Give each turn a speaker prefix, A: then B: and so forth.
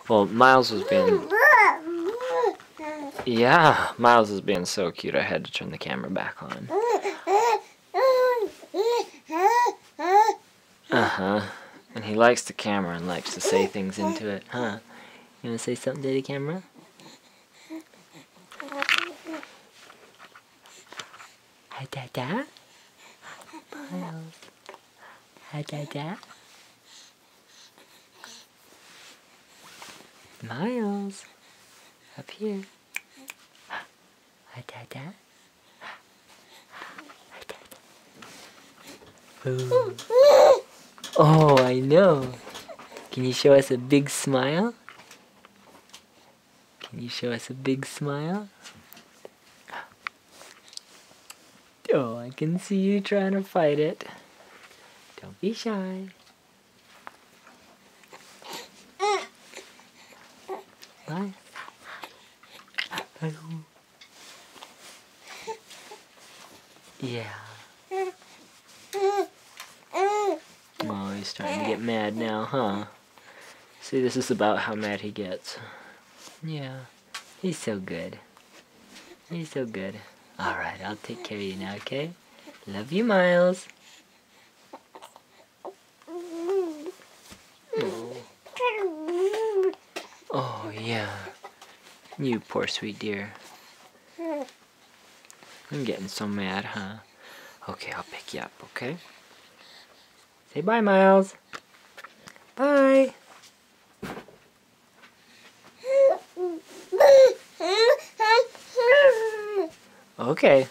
A: Well, Miles was being... Yeah, Miles was being so cute I had to turn the camera back on. Uh-huh. And he likes the camera and likes to say things into it, huh? You wanna say something to the camera? Hi, Dada. Miles. Hi, Dada. Miles. Up here. Hi, Dada. Hi, Dada. Ooh. Oh, I know. Can you show us a big smile? Can you show us a big smile? Oh, I can see you trying to fight it. Don't be shy. Bye. Yeah. Oh, he's starting to get mad now, huh? See, this is about how mad he gets. Yeah. He's so good. He's so good. Alright, I'll take care of you now, okay? Love you, Miles. Oh, yeah. You poor sweet dear. I'm getting so mad, huh? Okay, I'll pick you up, okay? Say bye, Miles. Bye. Okay.